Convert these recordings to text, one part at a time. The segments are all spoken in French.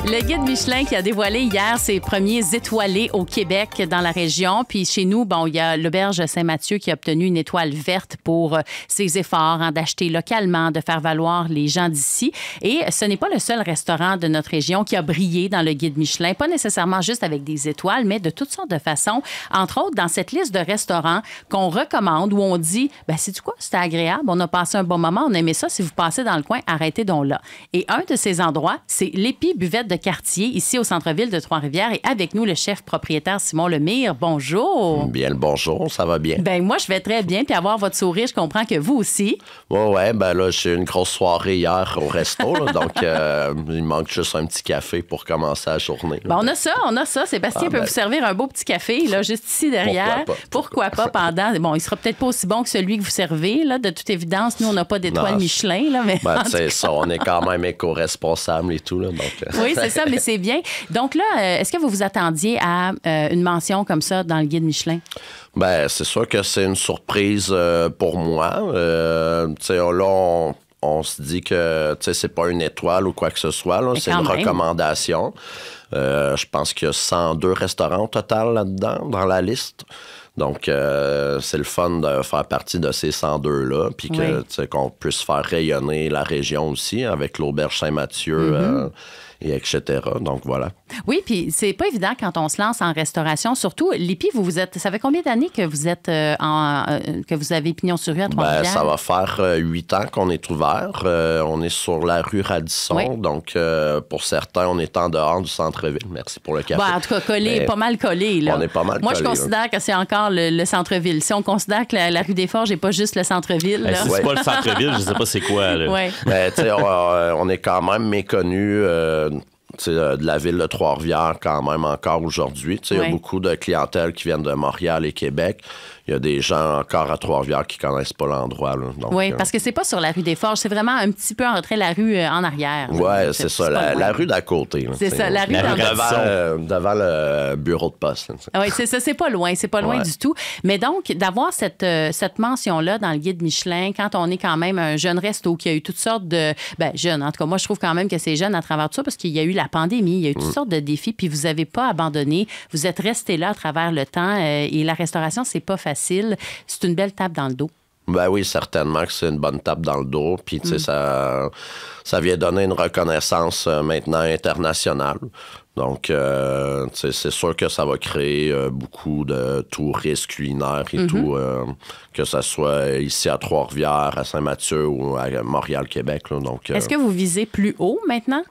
Le guide Michelin qui a dévoilé hier ses premiers étoilés au Québec dans la région. Puis chez nous, bon, il y a l'Auberge Saint-Mathieu qui a obtenu une étoile verte pour ses efforts d'acheter localement, de faire valoir les gens d'ici. Et ce n'est pas le seul restaurant de notre région qui a brillé dans le guide Michelin, pas nécessairement juste avec des étoiles, mais de toutes sortes de façons. Entre autres, dans cette liste de restaurants qu'on recommande, où on dit, ben sais-tu quoi, c'était agréable, on a passé un bon moment, on aimait ça. Si vous passez dans le coin, arrêtez donc là. Et un de ces endroits, c'est l'Épi Buvette de Cartier, ici au centre-ville de Trois-Rivières. Et avec nous, le chef propriétaire Simon Lemire. Bonjour. Bien le bonjour, ça va bien. Ben moi, je vais très bien. Puis avoir votre sourire, je comprends que vous aussi. Ouais, ben là, j'ai eu une grosse soirée hier au resto, là, donc il manque juste un petit café pour commencer la journée. Ben, on a ça. Sébastien peut vous servir un beau petit café, là, juste ici derrière. Pourquoi pas pendant... Bon, il sera peut-être pas aussi bon que celui que vous servez, là, de toute évidence. Nous, on n'a pas d'étoile Michelin, là, mais... Ben, c'est ça, on est quand même éco-responsable et tout, là, donc... Oui, c'est ça, mais c'est bien. Donc là, est-ce que vous vous attendiez à une mention comme ça dans le guide Michelin? Ben, c'est sûr que c'est une surprise pour moi. Tu sais, là, on se dit que, tu sais, c'est pas une étoile ou quoi que ce soit, là, c'est une recommandation. Je pense qu'il y a 102 restaurants au total là-dedans, dans la liste. Donc, c'est le fun de faire partie de ces 102-là, puis que, qu'on puisse faire rayonner la région aussi avec l'Auberge Saint-Mathieu, et etc. Donc, voilà. Oui, puis c'est pas évident quand on se lance en restauration. Surtout, l'Épi, ça fait combien d'années que vous êtes que vous avez pignon sur rue à Trois-Rivières? Ben, ça va faire 8 ans qu'on est ouvert. On est sur la rue Radisson. Donc, pour certains, on est en dehors du centre-ville. Merci pour le café. Bon, en tout cas, pas mal collé. Là. On est pas mal Moi, collé. Je considère que c'est encore le centre-ville. Si on considère que la rue des Forges n'est pas juste le centre-ville. Là. Si c'est pas le centre-ville, je sais pas c'est quoi. Là. Ouais. Ben, tu sais, on est quand même méconnu de la ville de Trois-Rivières quand même encore aujourd'hui. Il y a beaucoup de clientèle qui viennent de Montréal et Québec. Il y a des gens encore à Trois-Rivières qui connaissent pas l'endroit. Oui, parce que c'est pas sur la rue des Forges, c'est vraiment un petit peu en retrait la rue en arrière. Oui, c'est ça, la rue d'à côté. C'est ça, la rue devant le bureau de poste. Oui, c'est ça, c'est pas loin du tout. Mais donc, d'avoir cette mention-là dans le guide Michelin, quand on est quand même un jeune resto qui a eu toutes sortes de... Ben, jeune, en tout cas, moi, je trouve quand même que c'est jeune à travers tout ça parce qu'il y a eu la pandémie, il y a eu toutes sortes de défis, puis vous n'avez pas abandonné. Vous êtes resté là à travers le temps et la restauration, c'est pas facile. C'est une belle tape dans le dos. Ben oui, certainement que c'est une bonne tape dans le dos. Puis, tu sais, ça vient donner une reconnaissance maintenant internationale. Donc, tu sais, c'est sûr que ça va créer beaucoup de touristes culinaires et tout, que ce soit ici à Trois-Rivières, à Saint-Mathieu ou à Montréal, Québec. Là. Donc, est-ce que vous visez plus haut maintenant?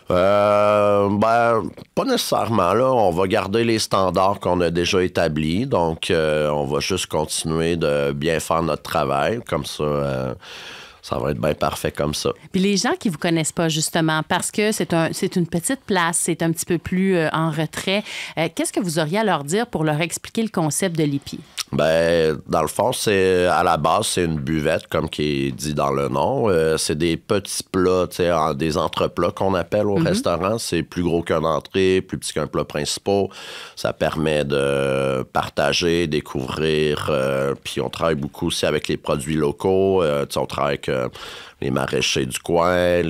Ben, pas nécessairement. Là, on va garder les standards qu'on a déjà établis. Donc, on va juste continuer de bien faire notre travail. Comme ça, ça va être bien parfait comme ça. Puis les gens qui vous connaissent pas, justement, parce que c'est une petite place, c'est un petit peu plus en retrait, qu'est-ce que vous auriez à leur dire pour leur expliquer le concept de l'Épi? Ben, dans le fond, à la base, c'est une buvette, comme qui est dit dans le nom. C'est des petits plats, tu sais, des entreplats qu'on appelle au restaurant. C'est plus gros qu'un entrée, plus petit qu'un plat principal. Ça permet de partager, découvrir. Puis on travaille beaucoup aussi avec les produits locaux. Tu sais, on travaille avec les maraîchers du coin,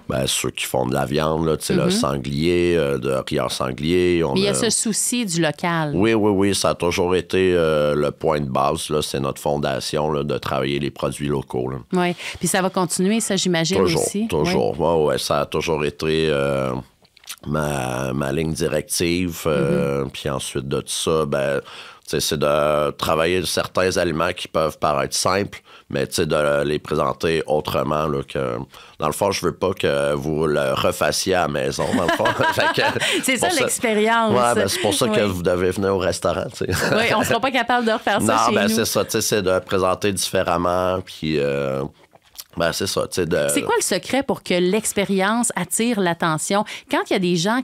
ben, ceux qui font de la viande, là, le sanglier, de Rieur Sanglier. Mais il y a ce souci du local. Oui, ça a toujours été le point de base. Là, c'est notre fondation là, de travailler les produits locaux. Oui, puis ça va continuer, ça, j'imagine aussi. Toujours. Ouais, ça a toujours été ma ligne directive. Puis ensuite de tout ça, ben, c'est de travailler certains aliments qui peuvent paraître simples, mais de les présenter autrement. Là, que, dans le fond, je veux pas que vous le refassiez à la maison, dans le fond. C'est ça l'expérience. Ouais, ben, c'est pour ça que vous devez venir au restaurant. T'sais. Oui, on sera pas capable de refaire ça chez nous. C'est ça, c'est de présenter différemment, puis... Ben, c'est ça. C'est quoi le secret pour que l'expérience attire l'attention? Quand il y a des gens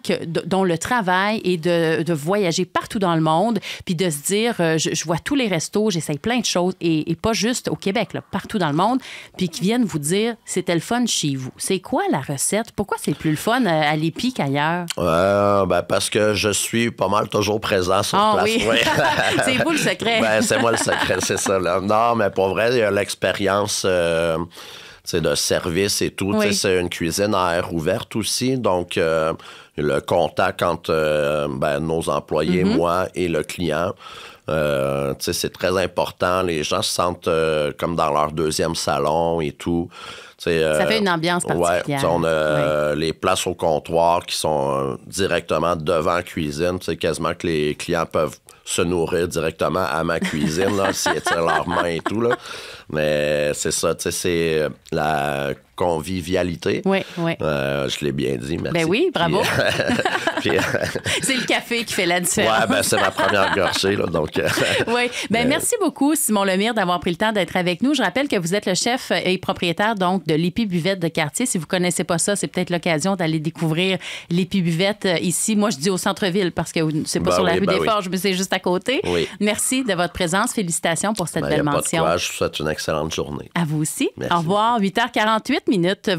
dont le travail est de voyager partout dans le monde, puis de se dire, je vois tous les restos, j'essaye plein de choses, et pas juste au Québec, là, partout dans le monde, puis qui viennent vous dire, c'était le fun chez vous. C'est quoi la recette? Pourquoi c'est plus le fun à l'Épi qu'ailleurs? Ben, parce que je suis pas mal toujours présent sur place. Oui. Ouais. C'est vous le secret. Ben, c'est moi le secret, c'est ça. Là. Non, mais pour vrai, il y a l'expérience... de service et tout. Oui. C'est une cuisine à air ouverte aussi. Donc, le contact entre nos employés, moi et le client, c'est très important. Les gens se sentent comme dans leur deuxième salon et tout. Ça fait une ambiance particulière. On a les places au comptoir qui sont directement devant la cuisine. Quasiment que les clients peuvent se nourrir directement à ma cuisine, là, s'ils étirent leurs mains et tout. Là. Mais c'est ça, c'est la convivialité. Oui, oui. Je l'ai bien dit, merci. Ben oui, bravo. Puis, c'est le café qui fait la différence. Ouais, c'est ma première gorgée, là, donc... Oui, merci beaucoup, Simon Lemire, d'avoir pris le temps d'être avec nous. Je rappelle que vous êtes le chef et propriétaire, donc, de l'Épibuvette de Cartier. Si vous ne connaissez pas ça, c'est peut-être l'occasion d'aller découvrir l'Épibuvette ici. Moi, je dis au centre-ville, parce que c'est pas sur la rue des Forges, mais c'est juste à côté. Oui. Merci de votre présence. Félicitations pour cette belle mention. Pas de quoi, je vous souhaite une excellente journée. À vous aussi. Merci. Au revoir. 8h48. Voici